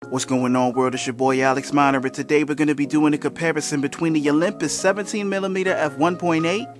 What's going on, world? It's your boy Alex Miner, and today we're going to be doing a comparison between the Olympus 17mm f1.8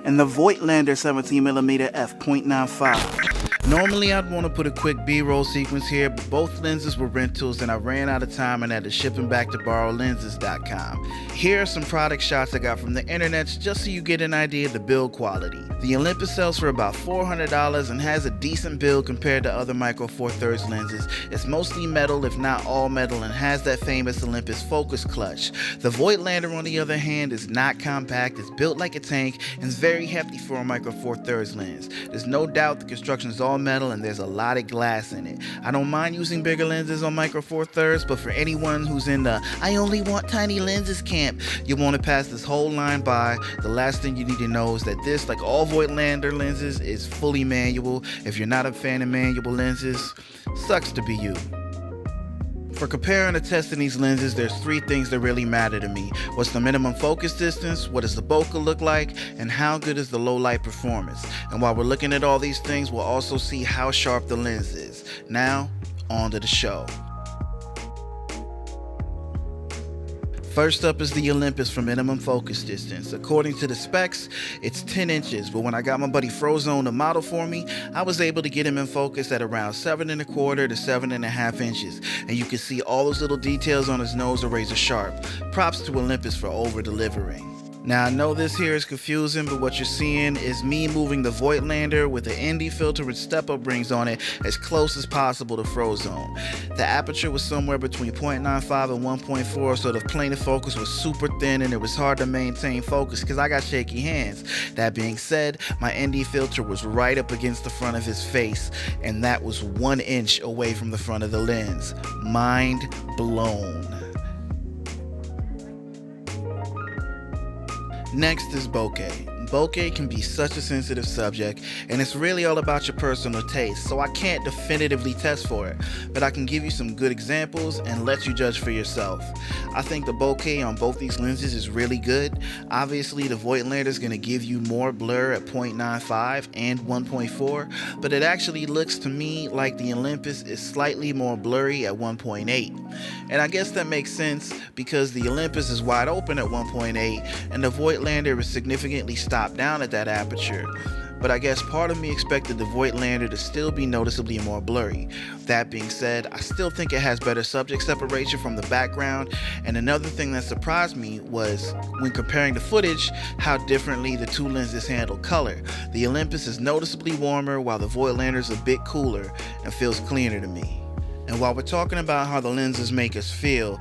and the Voigtlander 17mm f.95. Normally I'd want to put a quick B-roll sequence here, but both lenses were rentals and I ran out of time and had to ship them back to borrowlenses.com. Here are some product shots I got from the internet just so you get an idea of the build quality. The Olympus sells for about $400 and has a decent build compared to other micro four thirds lenses. It's mostly metal, if not all metal, and has that famous Olympus focus clutch. The Voigtlander, on the other hand, is not compact, it's built like a tank, and is very hefty for a micro four thirds lens. There's no doubt the construction is all metal and there's a lot of glass in it. I don't mind using bigger lenses on micro four thirds, but for anyone who's in the I only want tiny lenses camp, you want to pass this whole line by. The last thing you need to know is that this, like all Voigtlander lenses, is fully manual. If you're not a fan of manual lenses, sucks to be you. For comparing and testing these lenses, there's three things that really matter to me. What's the minimum focus distance, what does the bokeh look like, and how good is the low light performance? And while we're looking at all these things, we'll also see how sharp the lens is. Now, on to the show. First up is the Olympus for minimum focus distance. According to the specs, it's 10 inches, but when I got my buddy Frozone to model for me, I was able to get him in focus at around 7.25 to 7.5 inches, and you can see all those little details on his nose are razor sharp. Props to Olympus for over-delivering. Now I know this here is confusing, but what you're seeing is me moving the Voigtlander with the ND filter with step-up rings on it as close as possible to Frozone. The aperture was somewhere between 0.95 and 1.4, so the plane of focus was super thin and it was hard to maintain focus because I got shaky hands. That being said, my ND filter was right up against the front of his face, and that was 1 inch away from the front of the lens. Mind blown. Next is bokeh. Bokeh can be such a sensitive subject, and it's really all about your personal taste, so I can't definitively test for it, but I can give you some good examples and let you judge for yourself. I think the bokeh on both these lenses is really good. Obviously the Voigtlander is going to give you more blur at 0.95 and 1.4, but it actually looks to me like the Olympus is slightly more blurry at 1.8. And I guess that makes sense because the Olympus is wide open at 1.8 and the Voigtlander is significantly stopped down at that aperture. But I guess part of me expected the Voigtlander to still be noticeably more blurry. That being said, I still think it has better subject separation from the background, and another thing that surprised me was, when comparing the footage, how differently the two lenses handle color. The Olympus is noticeably warmer while the Voigtlander is a bit cooler and feels cleaner to me. And while we're talking about how the lenses make us feel,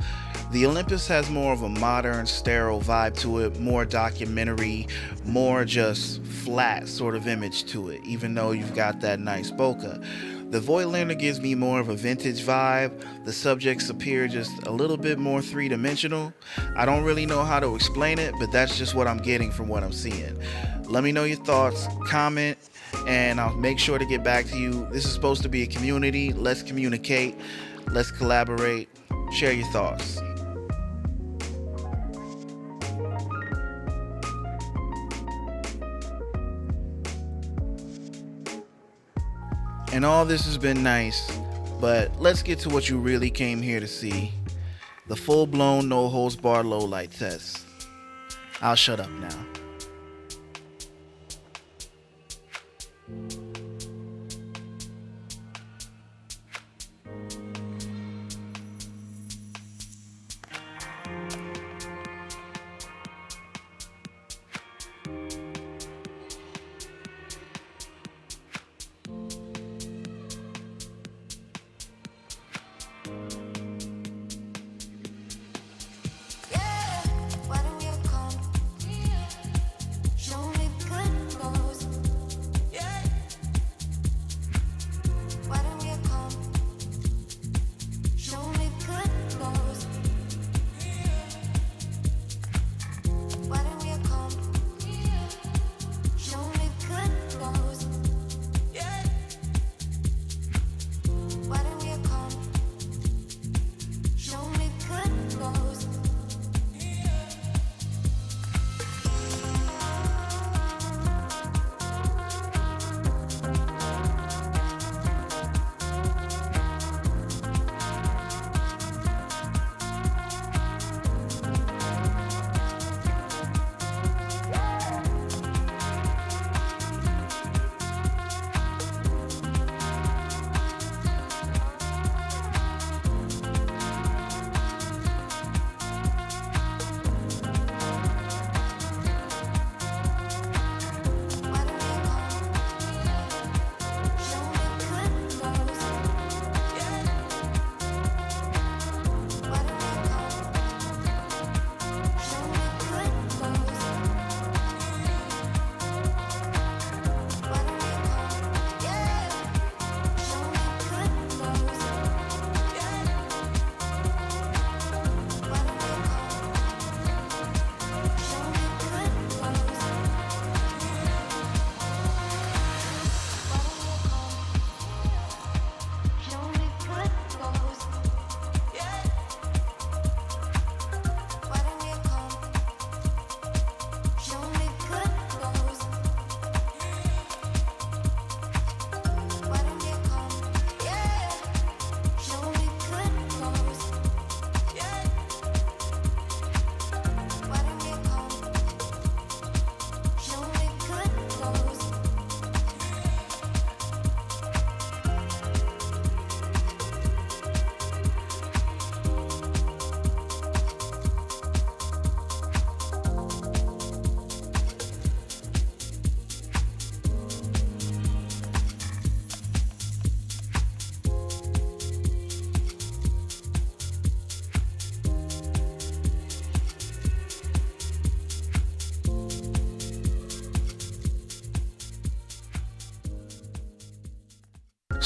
the Olympus has more of a modern, sterile vibe to it, more documentary, more just flat sort of image to it, even though you've got that nice bokeh. The Voigtlander gives me more of a vintage vibe. The subjects appear just a little bit more three-dimensional. I don't really know how to explain it, but that's just what I'm getting from what I'm seeing. Let me know your thoughts, comment, and I'll make sure to get back to you. This is supposed to be a community. Let's communicate, let's collaborate, share your thoughts. And all this has been nice, but let's get to what you really came here to see. The full-blown, no-holds-barred low-light test. I'll shut up now.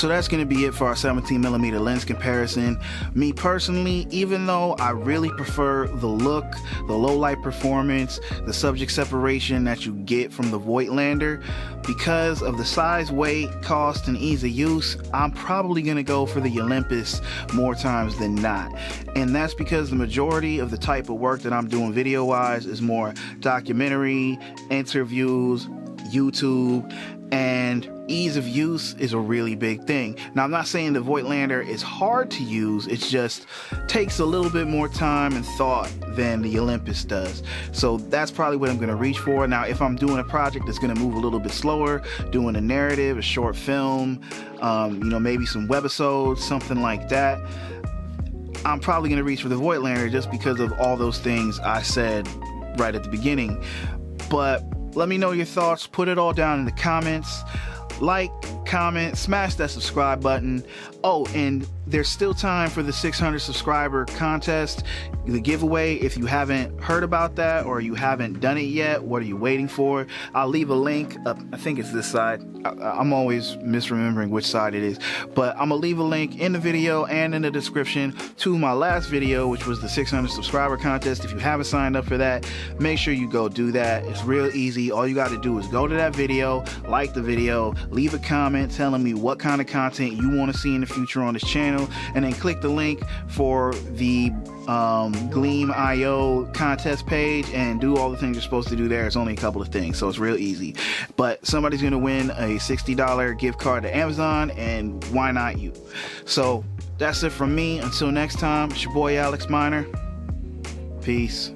So that's going to be it for our 17mm lens comparison. Me personally, even though I really prefer the look, the low light performance, the subject separation that you get from the Voigtlander, because of the size, weight, cost, and ease of use, I'm probably going to go for the Olympus more times than not. And that's because the majority of the type of work that I'm doing video wise is more documentary, interviews, YouTube, and ease of use is a really big thing. Now, I'm not saying the Voigtlander is hard to use, it just takes a little bit more time and thought than the Olympus does. So that's probably what I'm going to reach for. Now, if I'm doing a project that's going to move a little bit slower, doing a narrative, a short film, maybe some webisodes, something like that, I'm probably going to reach for the Voigtlander just because of all those things I said right at the beginning. But let me know your thoughts. Put it all down in the comments. Like, comment, smash that subscribe button. Oh, and there's still time for the 600 subscriber contest, the giveaway. If you haven't heard about that or you haven't done it yet, what are you waiting for? I'll leave a link up. I think it's this side. I'm always misremembering which side it is, but I'm gonna leave a link in the video and in the description to my last video, which was the 600 subscriber contest. If you haven't signed up for that, make sure you go do that. It's real easy. All you got to do is go to that video, like the video, leave a comment telling me what kind of content you want to see in the future on this channel, and then click the link for the Gleam.io contest page and do all the things you're supposed to do there. It's only a couple of things, so it's real easy. But somebody's gonna win a $60 gift card to Amazon, and why not you? So that's it from me. Until next time, it's your boy Alex Miner. Peace.